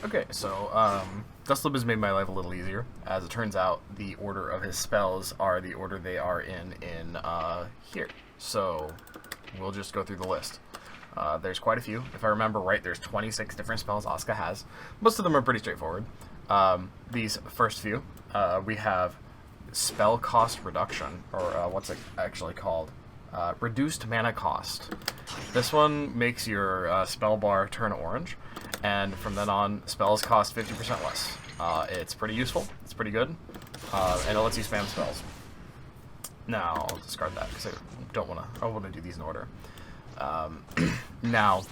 Okay, so Dustlib has made my life a little easier. As it turns out, the order of his spells are the order they are in here. So we'll just go through the list. There's quite a few. If I remember right, there's 26 different spells Asuka has. Most of them are pretty straightforward. These first few, we have spell cost reduction, or what's it actually called? Reduced mana cost. This one makes your spell bar turn orange, and from then on, spells cost 50% less. It's pretty useful, it's pretty good, and it lets you spam spells. Now, I'll discard that, because I want to do these in order. Now,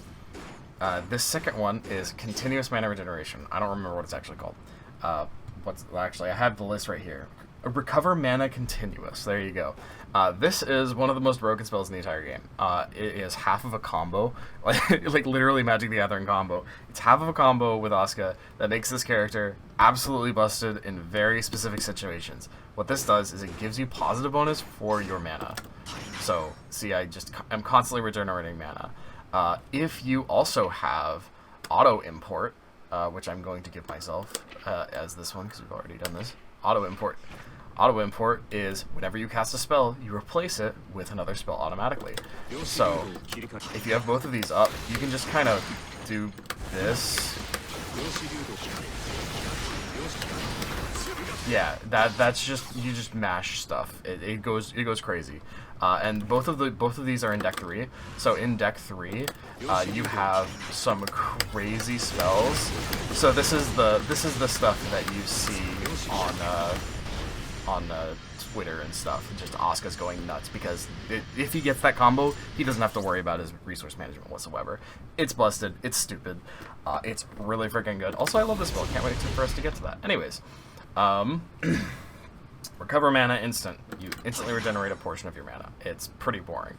this second one is continuous mana regeneration. I don't remember what it's actually called. I have the list right here. Recover mana continuous. There you go. This is one of the most broken spells in the entire game. It is half of a combo, like literally Magic the Gathering combo. It's half of a combo with Asuka that makes this character absolutely busted in very specific situations. What this does is it gives you positive bonus for your mana. So, see, I'm constantly regenerating mana. If you also have auto import, which I'm going to give myself as this one because we've already done this. Auto import. Auto import is whenever you cast a spell, you replace it with another spell automatically. So, if you have both of these up, you can just kind of do this. Yeah, that's just, you just mash stuff. It goes crazy. And both of these are in deck 3. So in deck 3, you have some crazy spells. So this is the stuff that you see on Twitter and stuff. Just Asuka's going nuts because if he gets that combo, he doesn't have to worry about his resource management whatsoever. It's busted. It's stupid. It's really freaking good. Also, I love this spell. Can't wait for us to get to that. Anyways, recover mana instant. You instantly regenerate a portion of your mana. It's pretty boring.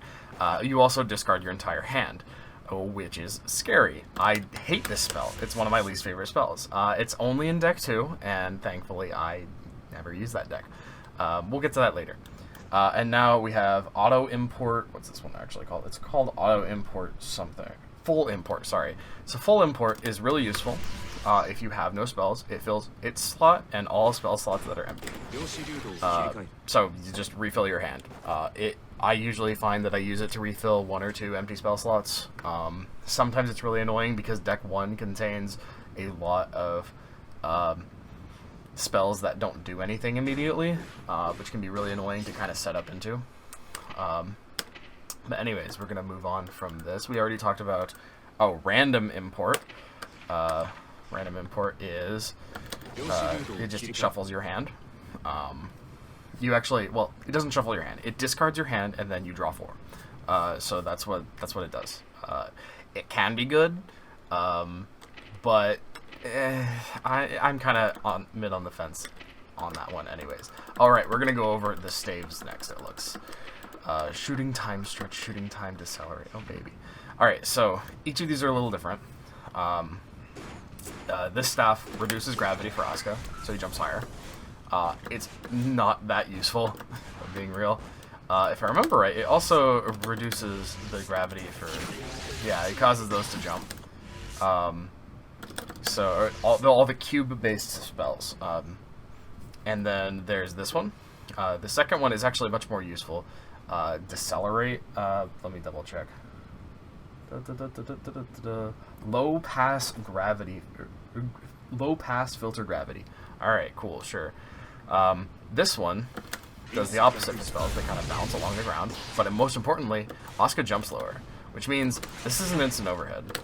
You also discard your entire hand, which is scary. I hate this spell. It's one of my least favorite spells. It's only in deck 2, and thankfully I never use that deck. We'll get to that later. And now we have auto import. What's this one actually called? It's called auto import something. Full import, sorry. So full import is really useful. If you have no spells, it fills its slot and all spell slots that are empty. So you just refill your hand. I usually find that I use it to refill 1 or 2 empty spell slots. Sometimes it's really annoying because deck 1 contains a lot of spells that don't do anything immediately, which can be really annoying to kind of set up into. But anyways, we're going to move on from this. We already talked about, random import. Random import is, it just shuffles your hand. It doesn't shuffle your hand. It discards your hand and then you draw 4. So that's what it does. It can be good, but I'm kind of mid on the fence on that one anyways. Alright, we're going to go over the staves next, it looks. Shooting time stretch, shooting time decelerate. Oh, baby. Alright, so each of these are a little different. This staff reduces gravity for Asuka, so he jumps higher. It's not that useful, if I'm being real. If I remember right, it also reduces the gravity for... Yeah, it causes those to jump. So, all the cube-based spells. And then there's this one. The second one is actually much more useful. Decelerate. Let me double check. Low pass gravity. Low pass filter gravity. Alright, cool, sure. This one does the opposite of spells. They kind of bounce along the ground. But most importantly, Asuka jumps lower, which means this is an instant overhead.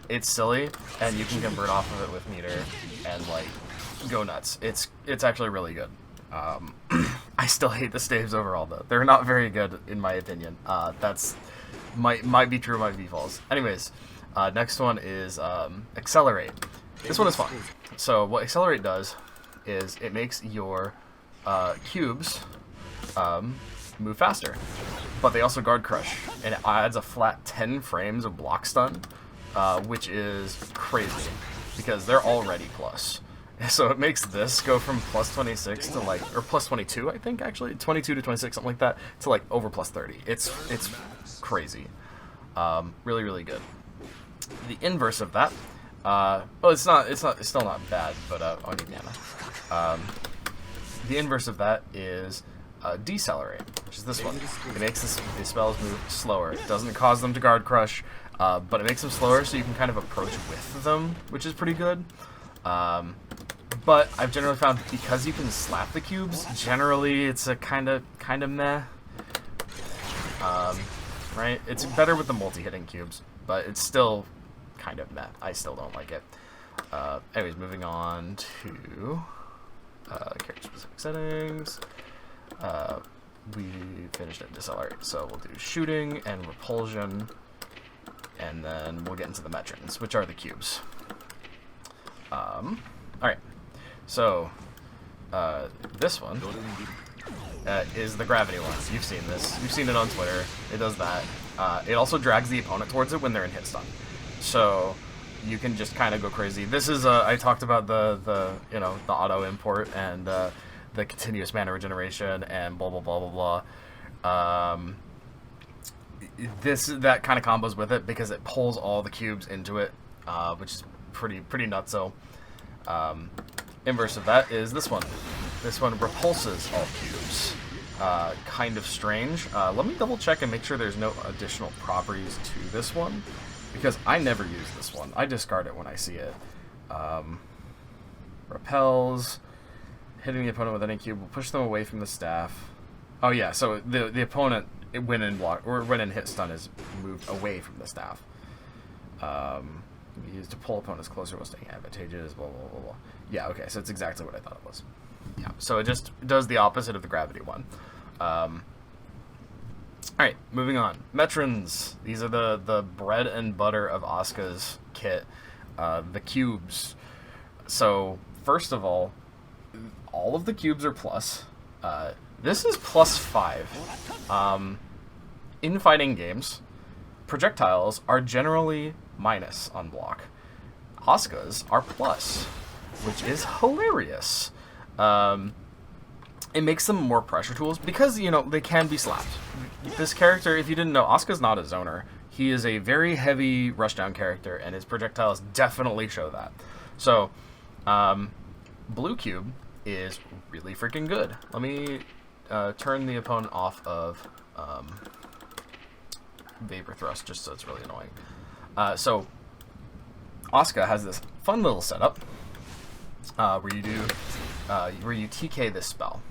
It's silly, and you can convert off of it with meter and like go nuts. It's actually really good. I still hate the staves overall though. They're not very good in my opinion. That's might be true, might be false. Anyways, next one is accelerate. This one is fun. So what accelerate does is it makes your cubes move faster, but they also guard crush, and it adds a flat 10 frames of block stun, which is crazy because they're already plus. So it makes this go from plus 26 to or plus 22, I think actually, 22 to 26, something like that, to like over plus 30. It's crazy. Really, really good. The inverse of that Well, it's still not bad, but oh, I need mana. The inverse of that is decelerate, which is this one. It makes the spells move slower. It doesn't cause them to guard crush, but it makes them slower, so you can kind of approach with them, which is pretty good. But I've generally found because you can slap the cubes, generally it's a kind of meh. Right? It's better with the multi-hitting cubes, but it's still kind of meh. I still don't like it. Anyways, moving on to character-specific settings. We finished at decelerate, so we'll do shooting and repulsion, and then we'll get into the metrons, which are the cubes. Alright, so this one is the gravity one. You've seen this. You've seen it on Twitter. It does that. It also drags the opponent towards it when they're in hit stun. So you can just kind of go crazy. This is I talked about the auto import and the continuous mana regeneration and blah blah blah blah blah. That kind of combos with it because it pulls all the cubes into it, which is pretty nutso. Inverse of that is this one. This one repulses all cubes. Kind of strange. Let me double check and make sure there's no additional properties to this one, because I never use this one. I discard it when I see it. Repels. Hitting the opponent with any cube will push them away from the staff. Oh yeah, so the opponent, when in block or when in hit stun, is moved away from the staff. Used to pull opponents closer while staying advantageous. Blah blah blah blah. Yeah, okay, so it's exactly what I thought it was. Yeah, so it just does the opposite of the gravity one. Alright, moving on. Metrons. These are the bread and butter of Asuka's kit. The cubes. So, first of all of the cubes are plus. This is +5. In fighting games, projectiles are generally minus on block. Asuka's are plus, which is hilarious. It makes them more pressure tools because, they can be slapped. This character, if you didn't know, Asuka's not a zoner. He is a very heavy rushdown character, and his projectiles definitely show that. So, blue cube is really freaking good. Let me turn the opponent off of Vapor Thrust, just so it's really annoying. So, Asuka has this fun little setup where you TK this spell.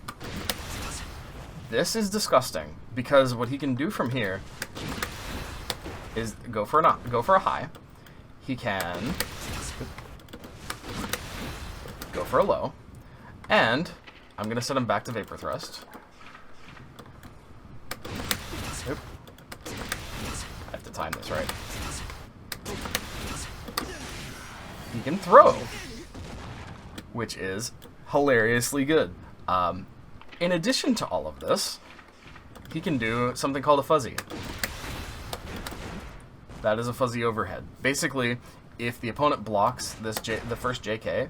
This is disgusting because what he can do from here is go for a high. He can go for a low, and I'm gonna set him back to Vapor Thrust. Oop. I have to time this right. He can throw, which is hilariously good. In addition to all of this, he can do something called a fuzzy. That is a fuzzy overhead. Basically, if the opponent blocks the first JK,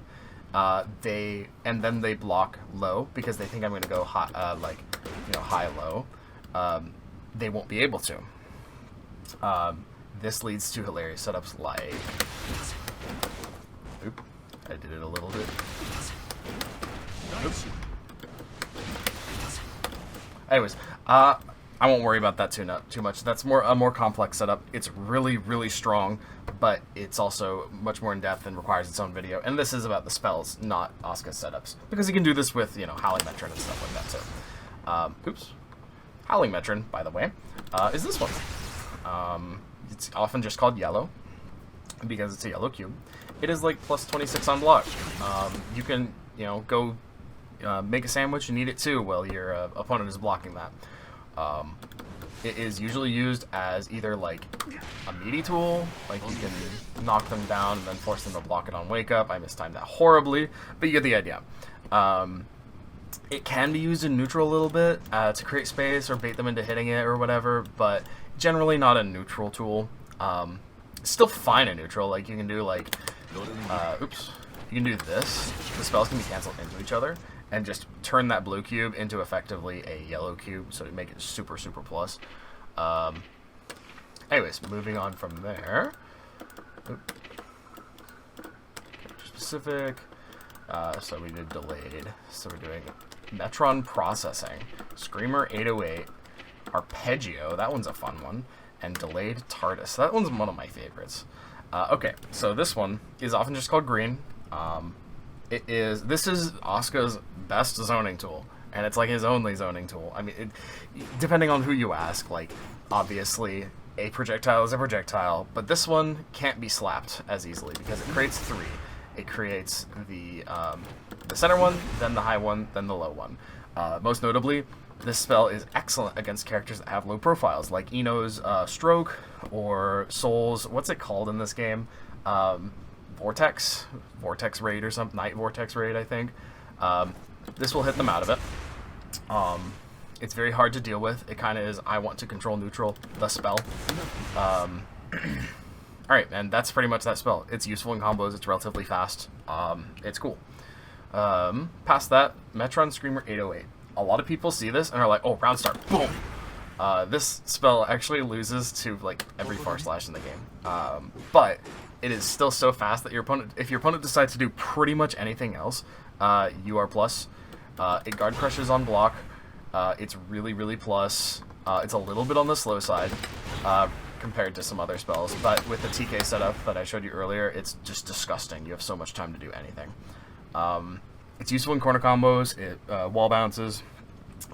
then they block low because they think I'm going to go high, high low, they won't be able to. This leads to hilarious setups like. Oop, I did it a little bit. Oops. Anyways, I won't worry about that too much. That's a more complex setup. It's really, really strong, but it's also much more in depth and requires its own video. And this is about the spells, not Asuka's setups, because you can do this with Howling Metron and stuff like that too. Oops. Howling Metron, by the way, is this one. It's often just called yellow because it's a yellow cube. It is like +26 on block. You can go. Make a sandwich and eat it too while your opponent is blocking that. It is usually used as either like a meaty tool, like you can knock them down and then force them to block it on wake up. I mistimed that horribly, but you get the idea. It can be used in neutral a little bit to create space or bait them into hitting it or whatever, but generally not a neutral tool. Still fine in neutral, like you can do like, oops, you can do this. The spells can be canceled into each other and just turn that blue cube into effectively a yellow cube, so you make it super, super plus. Anyways, moving on from there. Oop. specific. So we did delayed. So we're doing Metron processing, Screamer 808, Arpeggio. That one's a fun one, and delayed TARDIS. That one's one of my favorites. Okay, so this one is often just called green. This is Asuka's best zoning tool, and it's like his only zoning tool. I mean, depending on who you ask, like, obviously a projectile is a projectile, but this one can't be slapped as easily because it creates 3. It creates the center one, then the high one, then the low one. Most notably, this spell is excellent against characters that have low profiles, like Ino's Stroke, or Soul's, what's it called in this game? Vortex Raid or something, Night Vortex Raid, I think. This will hit them out of it. It's very hard to deal with. It kind of is, I want to control neutral, the spell. Alright, and that's pretty much that spell. It's useful in combos, it's relatively fast, it's cool. Past that, Metron Screamer 808. A lot of people see this and are like, oh, round start, boom! This spell actually loses to, like, every far slash in the game. But it is still so fast that if your opponent decides to do pretty much anything else, you are plus. It guard crushes on block. It's really, really plus. It's a little bit on the slow side compared to some other spells, but with the TK setup that I showed you earlier, it's just disgusting. You have so much time to do anything. It's useful in corner combos. It wall bounces.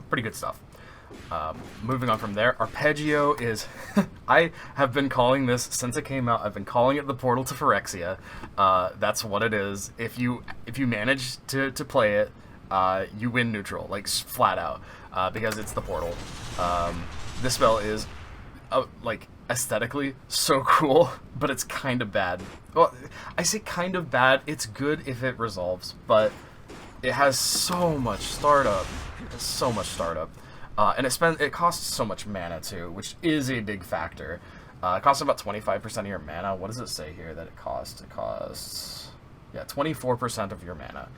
Pretty good stuff. Moving on from there, Arpeggio is... I have been calling this since it came out. I've been calling it the portal to Phyrexia. That's what it is. If you manage to play it, you win neutral, like flat out, because it's the portal. This spell is like aesthetically so cool, but it's kind of bad. Well, I say kind of bad. It's good if it resolves, but it has so much startup. And it costs so much mana too, which is a big factor. It costs about 25% of your mana. What does it say here that it costs? It costs, yeah, 24% of your mana.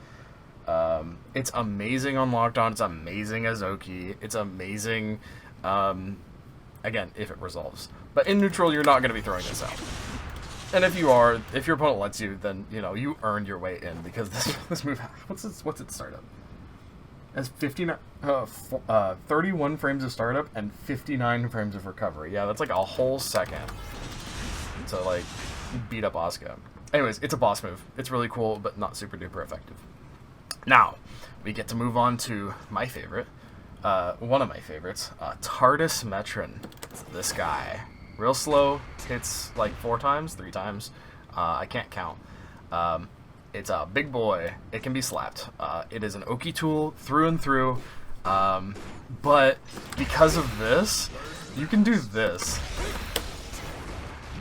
It's amazing on lockdown. It's amazing as Oki. It's amazing, again, if it resolves. But in neutral, you're not going to be throwing this out. And if your opponent lets you, then, you know, you earned your way in, because this move, what's its startup? It has 31 frames of startup and 59 frames of recovery. Yeah, that's like a whole second to, like, beat up Asuka. Anyways, it's a boss move. It's really cool, but not super duper effective. Now, we get to move on to my favorite, one of my favorites, TARDIS Metron. It's this guy. Real slow, hits like 3 times. I can't count. It's a big boy. It can be slapped. It is an Oki tool through and through. But because of this, you can do this.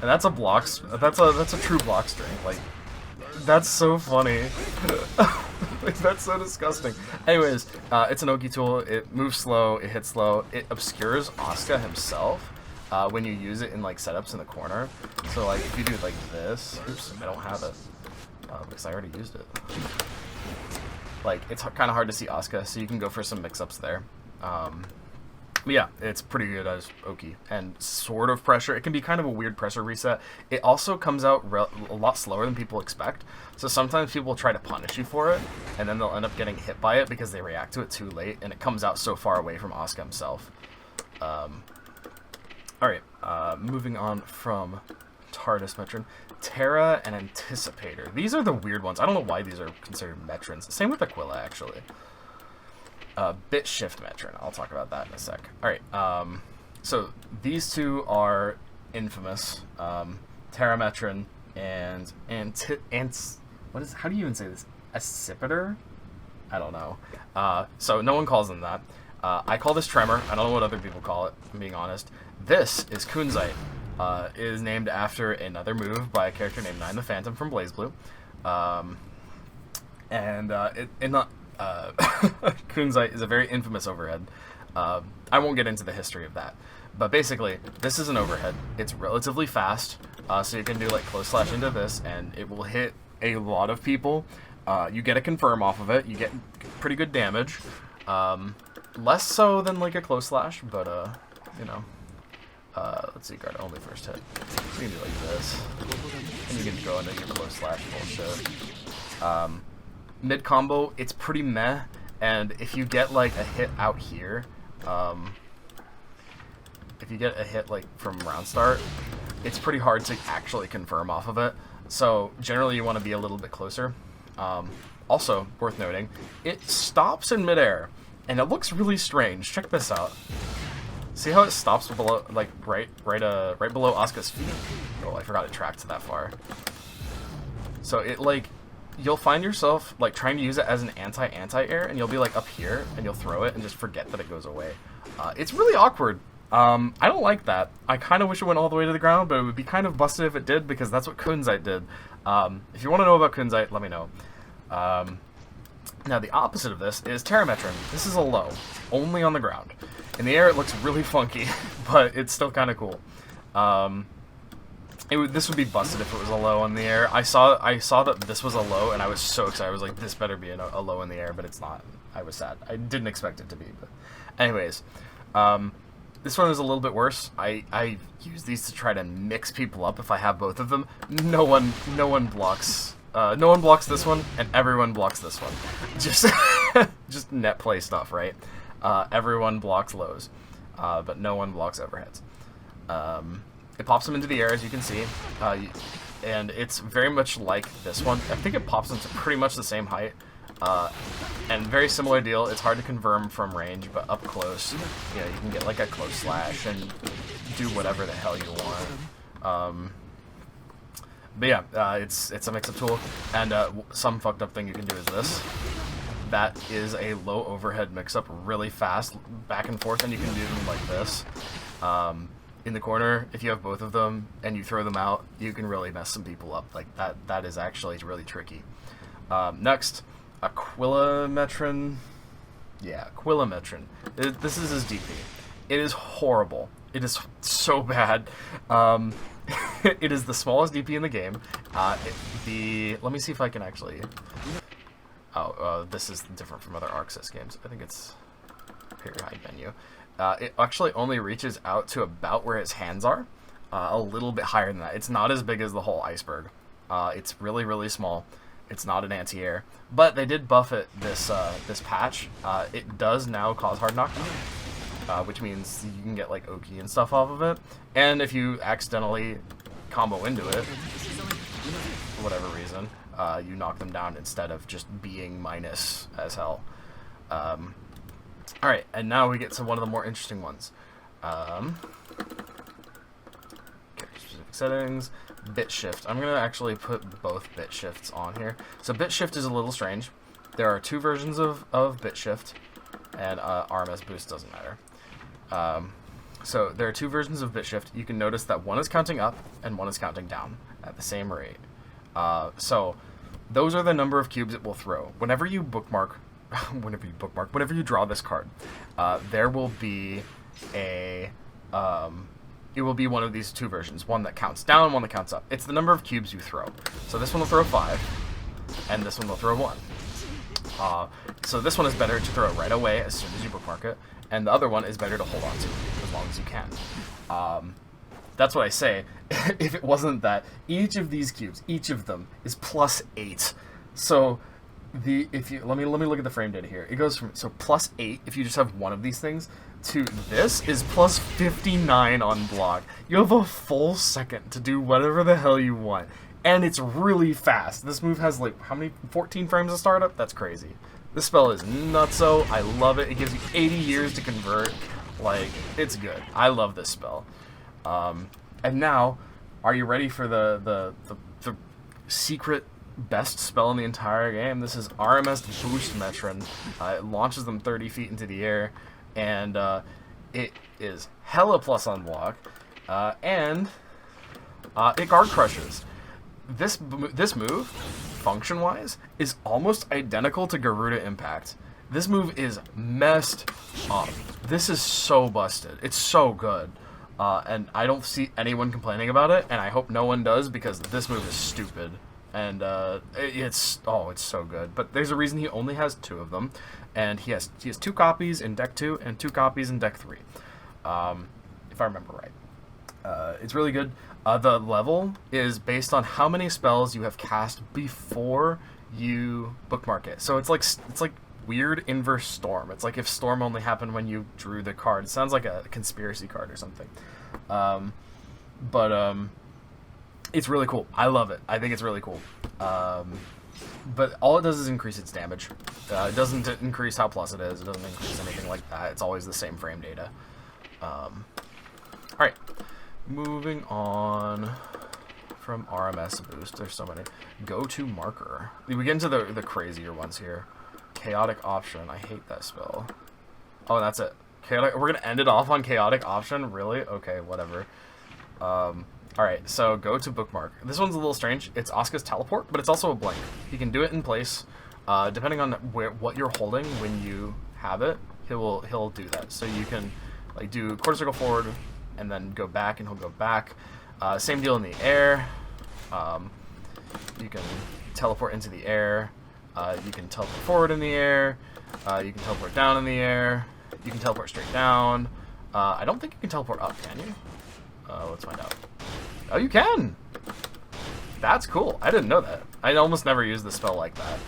And that's a true block string. Like, that's so funny. Like, that's so disgusting. Anyways, it's an Oki tool. It moves slow. It hits slow. It obscures Asuka himself when you use it in, like, setups in the corner. So, like, if you do like this, oops, I don't have it because I already used it. Like, it's kind of hard to see Asuka, so you can go for some mix-ups there. But yeah, it's pretty good as Oki, and sort of pressure. It can be kind of a weird pressure reset. It also comes out a lot slower than people expect, so sometimes people try to punish you for it, and then they'll end up getting hit by it because they react to it too late, and it comes out so far away from Asuka himself. Alright, moving on from TARDIS Metron. Terra and Anticipator. These are the weird ones. I don't know why these are considered Metrons. Same with Aquila, actually. Bit Shift Metron. I'll talk about that in a sec. Alright, so these two are infamous. Terra Metron and how do you even say this? Accipiter? I don't know. So no one calls them that. I call this Tremor. I don't know what other people call it, I'm being honest. This is Kunzite. It is named after another move by a character named Nine the Phantom from BlazBlue. Kunzite is a very infamous overhead. I won't get into the history of that. But basically, this is an overhead. It's relatively fast, so you can do like close slash into this, and it will hit a lot of people. You get a confirm off of it. You get pretty good damage. Less so than like a close slash, but you know. Let's see, guard only first hit. So you can do like this, and you can go into your close slash bullshit. Mid combo, it's pretty meh, and if you get like a hit out here, if you get a hit like from round start, it's pretty hard to actually confirm off of it. So generally you want to be a little bit closer. Also, worth noting, it stops in midair, and it looks really strange. Check this out. See how it stops below, like right below Asuka's feet? Oh, I forgot it tracked that far. So it like, you'll find yourself like trying to use it as an anti-air, and you'll be like up here, and you'll throw it and just forget that it goes away. It's really awkward. I don't like that. I kind of wish it went all the way to the ground, but it would be kind of busted if it did, because that's what Kunzite did. If you want to know about Kunzite, let me know. Now the opposite of this is Terrametron. This is a low, only on the ground. In the air it looks really funky, but it's still kind of cool. This would be busted if it was a low in the air. I saw that this was a low, and I was so excited. I was like, this better be a low in the air, but it's not. I was sad. I didn't expect it to be. But anyways, this one is a little bit worse. I use these to try to mix people up if I have both of them. No one blocks. No one blocks this one, and everyone blocks this one. Just net play stuff, right? Everyone blocks lows, but no one blocks overheads. It pops them into the air, as you can see, and it's very much like this one. I think it pops them to pretty much the same height, and very similar deal. It's hard to confirm from range, but up close, you can get like a close slash and do whatever the hell you want. But yeah, it's a mix-up tool, and some fucked up thing you can do is this. That is a low overhead mix-up really fast, back and forth, and you can do them like this. In the corner, if you have both of them and you throw them out, you can really mess some people up. Like that is actually really tricky. Next, Aquilametron. Yeah, Aquilametron. This is his DP. It is horrible. It is so bad. It is the smallest DP in the game. Let me see if I can actually... Oh, this is different from other ArcSys games. I think it's here, hide menu. It actually only reaches out to about where his hands are. A little bit higher than that. It's not as big as the whole iceberg. It's really, really small. It's not an anti-air. But they did buff it this patch. It does now cause hard knockdown. Which means you can get like Oki and stuff off of it. And if you accidentally combo into it, for whatever reason, you knock them down instead of just being minus as hell. Alright, and now we get to one of the more interesting ones. Specific settings, bit shift. I'm going to actually put both bit shifts on here. So bit shift is a little strange. There are two versions of bit shift, and RMS boost doesn't matter. So there are two versions of bit shift. You can notice that one is counting up and one is counting down at the same rate. So those are the number of cubes it will throw. Whenever you draw this card, there will be it will be one of these two versions, one that counts down, one that counts up. It's the number of cubes you throw. So this one will throw 5, and this one will throw 1. So this one is better to throw right away as soon as you bookmark it, and the other one is better to hold on to as long as you can. That's what I say. If it wasn't that, each of these cubes, each of them is +8. So let me look at the frame data here. It goes from +8 if you just have one of these things to this is +59 on block. You have a full second to do whatever the hell you want. And it's really fast. This move has like, how many? 14 frames of startup? That's crazy. This spell is nutso. I love it. It gives you 80 years to convert. Like, it's good. I love this spell. And now, are you ready for the secret best spell in the entire game? This is RMS Boost Metron. It launches them 30 feet into the air, and it is hella plus on block, and it guard crushes. This move, function-wise, is almost identical to Garuda Impact. This move is messed up. This is so busted. It's so good. And I don't see anyone complaining about it, and I hope no one does, because this move is stupid. And it's so good. But there's a reason he only has 2 of them, and he has 2 copies in deck 2 and 2 copies in deck 3, if I remember right. It's really good. The level is based on how many spells you have cast before you bookmark it. So it's like weird inverse Storm. It's like if Storm only happened when you drew the card. It sounds like a conspiracy card or something. But it's really cool. I love it. I think it's really cool. But all it does is increase its damage. It doesn't increase how plus it is. It doesn't increase anything like that. It's always the same frame data. Alright. Moving on from RMS boost. There's so many. Go to marker. We get into the crazier ones here. Chaotic option. I hate that spell. Oh, that's it. Chaotic. We're gonna end it off on chaotic option? Really? Okay, whatever. Alright, so go to bookmark. This one's a little strange. It's Asuka's teleport, but it's also a blink. You can do it in place. Depending on what you're holding when you have it, he'll do that. So you can like do quarter circle forward and then go back, and he'll go back. Same deal in the air. You can teleport into the air. You can teleport forward in the air. You can teleport down in the air. You can teleport straight down. I don't think you can teleport up, can you? Let's find out. Oh, you can! That's cool. I didn't know that. I almost never use the spell like that.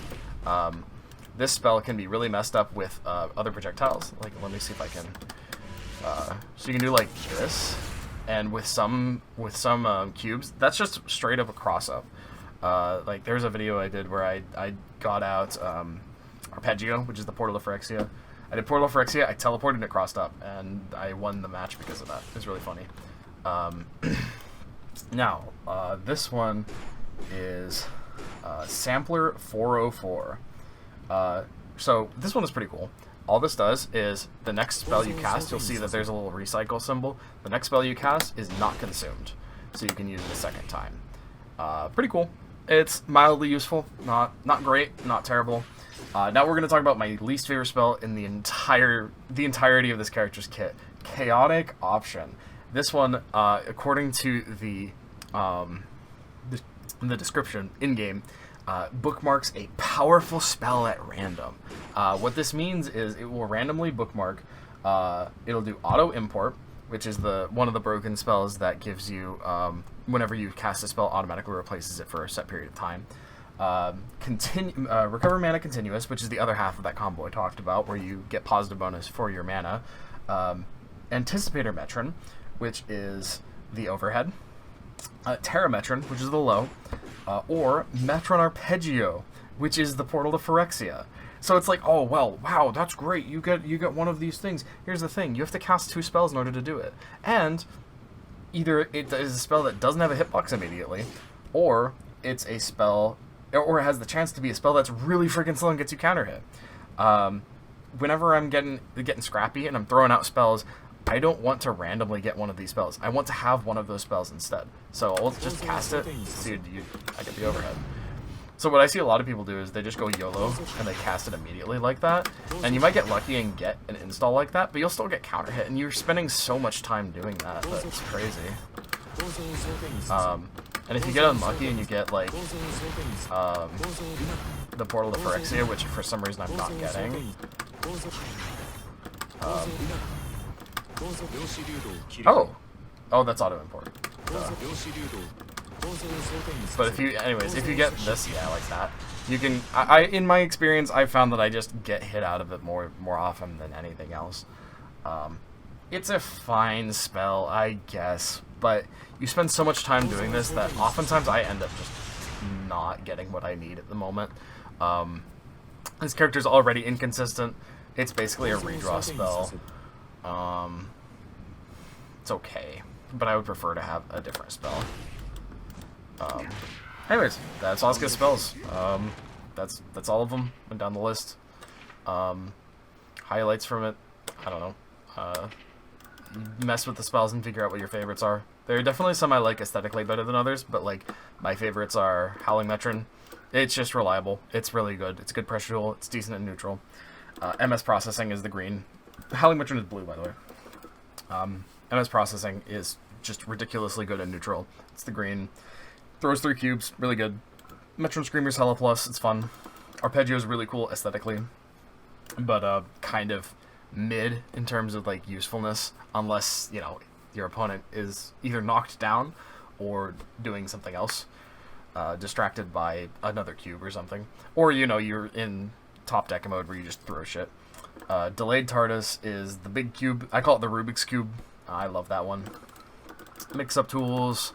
This spell can be really messed up with other projectiles. Like, let me see if I can... so you can do like this, and with some cubes, that's just straight up a cross-up. Like, there's a video I did where I got out Arpeggio, which is the Portal of Phyrexia. I did Portal of Phyrexia, I teleported and it crossed up, and I won the match because of that. It was really funny. Now, this one is Sampler 404. So this one is pretty cool. All this does is the next spell you cast, you'll see that there's a little recycle symbol. The next spell you cast is not consumed, so you can use it a second time. Pretty cool. It's mildly useful, not great, not terrible. Now we're going to talk about my least favorite spell in the entirety of this character's kit, Chaotic Option. This one, according to the description in-game, bookmarks a powerful spell at random. What this means is it will randomly bookmark. It'll do auto import, which is one of the broken spells that gives you whenever you cast a spell, automatically replaces it for a set period of time. Recover mana continuous, which is the other half of that combo I talked about, where you get positive bonus for your mana. Anticipator Metron, which is the overhead. Terra Metron, which is the low. Or Metron Arpeggio, which is the portal to Phyrexia. So it's like, oh, well, wow, that's great. You get one of these things. Here's the thing. You have to cast 2 spells in order to do it. And either it is a spell that doesn't have a hitbox immediately, or it's a spell, or it has the chance to be a spell that's really freaking slow and gets you counter hit. Whenever I'm getting scrappy and I'm throwing out spells, I don't want to randomly get one of these spells. I want to have one of those spells instead. So I'll just cast it. See, I get the overhead. So what I see a lot of people do is they just go YOLO and they cast it immediately like that. And you might get lucky and get an install like that, but you'll still get counter hit, and you're spending so much time doing that. That's crazy. And if you get unlucky and you get like the Portal to Phyrexia, which for some reason I'm not getting. Oh, that's auto import. But if you get this, yeah, like that, you can. In my experience, I've found that I just get hit out of it more often than anything else. It's a fine spell, I guess, but you spend so much time doing this that oftentimes I end up just not getting what I need at the moment. This character's already inconsistent. It's basically a redraw spell. It's okay, but I would prefer to have a different spell. Anyways, that's Asuka's spells. That's all of them. Went down the list. Highlights from it, I don't know. Mess with the spells and figure out what your favorites are. There are definitely some I like aesthetically better than others, but like my favorites are Howling Metron. It's just reliable. It's really good. It's good pressure tool. It's decent and neutral. MS Processing is the green. Howling Metron is blue, by the way. MS Processing is just ridiculously good and neutral. It's the green. Throws 3 cubes, really good. Metron Screamer's hella plus, it's fun. Arpeggio is really cool aesthetically, but kind of mid in terms of like usefulness, unless, you know, your opponent is either knocked down or doing something else. distracted by another cube or something. Or, you know, you're in top deck mode where you just throw shit. Delayed TARDIS is the big cube. I call it the Rubik's Cube. I love that one. Mix-up tools,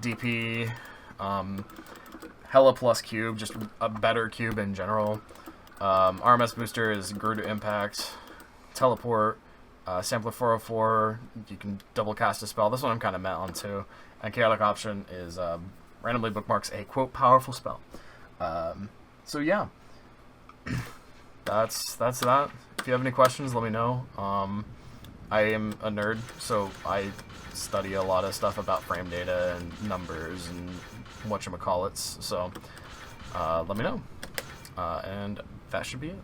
DP, Hella plus cube, just a better cube in general. RMS booster is Grew to Impact, Teleport, Sampler 404, you can double cast a spell. This one I'm kind of met on too. And Chaotic Option is randomly bookmarks a, quote, powerful spell. So yeah, that's that. If you have any questions, let me know. I am a nerd, so I study a lot of stuff about frame data and numbers and whatchamacallits, so let me know. And that should be it.